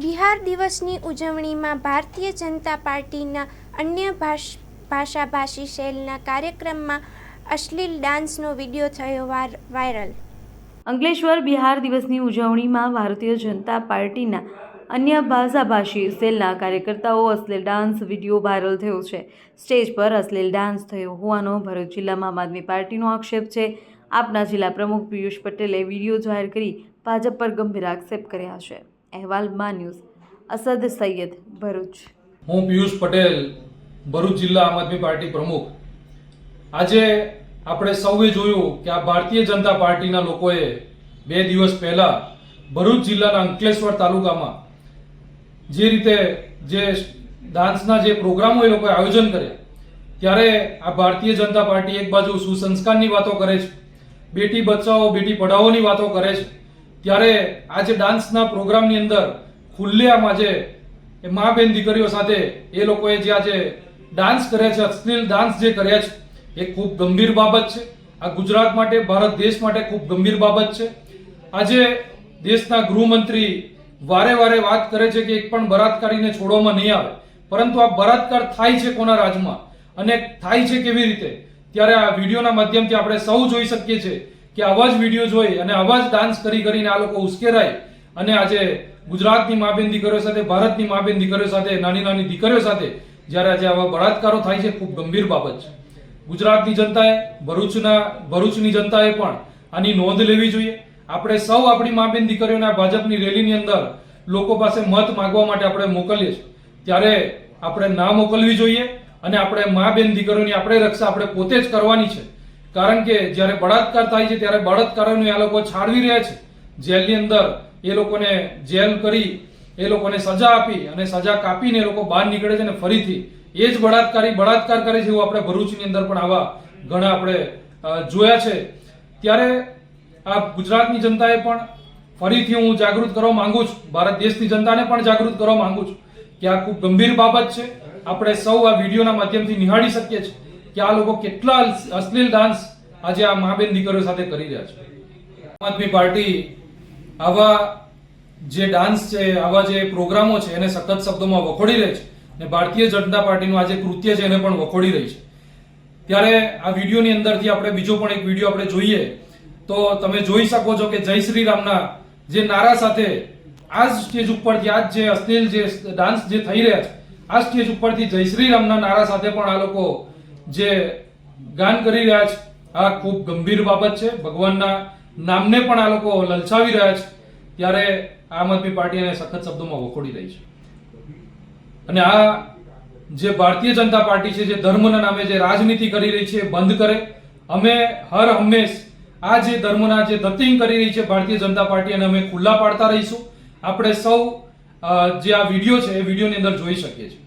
બિહાર દિવસની ઉજવણીમાં ભારતીય જનતા પાર્ટીના અન્ય ભાષાભાષી સેલના કાર્યક્રમમાં અશ્લીલ ડાન્સનો વિડીયો થયો વાયરલ। અંકલેશ્વર બિહાર દિવસની ઉજવણીમાં ભારતીય જનતા પાર્ટીના અન્ય ભાષાભાષી સેલના કાર્યકર્તાઓ અશ્લીલ ડાન્સ વિડીયો વાયરલ થયો છે। સ્ટેજ પર અશ્લીલ ડાન્સ થયો હોવાનો ભરૂચ જિલ્લામાં આમ આદમી પાર્ટીનો આક્ષેપ છે। આપના જિલ્લા પ્રમુખ પિયુષ પટેલે વિડીયો જાહેર કરી ભાજપ પર ગંભીર આક્ષેપ કર્યા છે। અહેવાલ માં ન્યૂઝ, અસદ સૈયદ, ભરૂચ। હું પિયુષ પટેલ, ભરૂચ જિલ્લા આમ આદમી પાર્ટી પ્રમુખ। આજે આપણે સૌએ જોયું કે આ ભારતીય જનતા પાર્ટીના લોકોએ 2 દિવસ પહેલા ભરૂચ જિલ્લાના અંકલેશ્વર તાલુકામાં જે રીતે જે ડાન્સના જે પ્રોગ્રામો એ લોકોએ આયોજન કર્યા, ત્યારે આ ભારતીય જનતા પાર્ટી એક બાજુ સુસંસ્કારની વાતો કરે છે, બેટી બચાવો બેટી પઢાઓની વાતો કરે છે, ત્યારે આજે ડાન્સના પ્રોગ્રામની અંદર ખુલ્લેઆમ આજે મા બેન દીકરીઓ સાથે એ લોકોએ જે આજે ડાન્સ કર્યા છે, અશ્લીલ ડાન્સ જે કર્યા છે, એ ખૂબ ગંભીર બાબત છે। આ ગુજરાત માટે, ભારત દેશ માટે ખૂબ ગંભીર બાબત છે। આજે દેશના ગૃહમંત્રી વારે વારે વાત કરે છે કે એક પણ બળાત્કારીને છોડવામાં નહીં આવે, પરંતુ આ બળાત્કાર થાય છે કોના રાજમાં અને થાય છે કેવી રીતે, ત્યારે આ વિડીયોના માધ્યમથી આપણે સૌ જોઈ શકીએ છીએ કે આવા જ વિડીયો જોઈ અને આવા જ ડાન્સ કરીને આ લોકો ઉશ્કેરાય અને આજે ગુજરાતની મા બેન દીકરીઓ સાથે, ભારતની મા બેન દીકરીઓ સાથે, નાની નાની દીકરીઓ સાથે જ્યારે આજે આવા બળાત્કારો થાય છે, ખૂબ ગંભીર બાબત છે। ગુજરાતની જનતાએ, ભરૂચની જનતાએ પણ આની નોંધ લેવી જોઈએ। આપણે સૌ આપણી મા બેન દીકરીઓના ભાજપની રેલીની અંદર લોકો પાસે મત માંગવા માટે આપણે મોકલીએ છીએ, ત્યારે આપણે ના મોકલવી જોઈએ અને આપણે મા બેન દીકરીઓની આપણે રક્ષા આપણે પોતે જ કરવાની છે। કારણ કે જ્યારે બળાત્કાર થાય છે ત્યારે બળાત્કારોને આ લોકો છાડવી રહ્યા છે, જેલની અંદર એ લોકોને જેલ કરી એ લોકોને સજા આપી અને સજા કાપીને એ લોકો બહાર નીકળે છે અને ફરીથી એ જ બળાત્કાર કરે છે। એવું આપણે ભરૂચની અંદર પણ આવા ઘણા આપણે જોયા છે। ત્યારે આ ગુજરાતની જનતાએ પણ ફરીથી હું જાગૃત કરવા માંગુ છું, ભારત દેશની જનતાને પણ જાગૃત કરવા માંગુ છું કે આ ખૂબ ગંભીર બાબત છે। આપણે સૌ આ વિડીયોના માધ્યમથી નિહાળી શકીએ છીએ કે આ લોકો કેટલા અશ્લીલ ડાન્સ આજે આ મા બેન દીકરીઓ સાથે કરી રહ્યા છે। આમ આદમી પાર્ટી આવા જે ડાન્સ છે, આવા જે પ્રોગ્રામો છે એને સખત શબ્દોમાં વખોડી રહી છે અને ભારતીય જનતા પાર્ટીનું આ જે કૃત્ય છે એને પણ વખોડી રહી છે। ત્યારે આ વિડીયોની અંદરથી આપણે બીજો પણ એક વિડીયો આપણે જોઈએ તો તમે જોઈ શકો છો કે જય શ્રી રામના જે નારા સાથે આ જ સ્ટેજ ઉપરથી આ જે અશ્લીલ જે ડાન્સ જે થઈ રહ્યા છે, આ સ્ટેજ ઉપરથી જય શ્રી રામના નારા સાથે પણ આ લોકો જે ગાન કરી રહ્યા છે, આ ખૂબ ગંભીર બાબત છે। ભગવાનના નામને પણ આ લોકો લલચાવી રહ્યા છે, ત્યારે આમ આદમી પાર્ટી એને સખત શબ્દોમાં વખોડી રહી છે। અને આ જે ભારતીય જનતા પાર્ટી છે, જે ધર્મના નામે જે રાજનીતિ કરી રહી છે, બંધ કરે। અમે હર હંમેશ આ જે ધર્મના જે ધતિંગ કરી રહી છે ભારતીય જનતા પાર્ટી, અને અમે ખુલ્લા પાડતા રહીશું। આપણે સૌ જે આ વિડીયો છે એ વિડીયોની અંદર જોઈ શકીએ છીએ।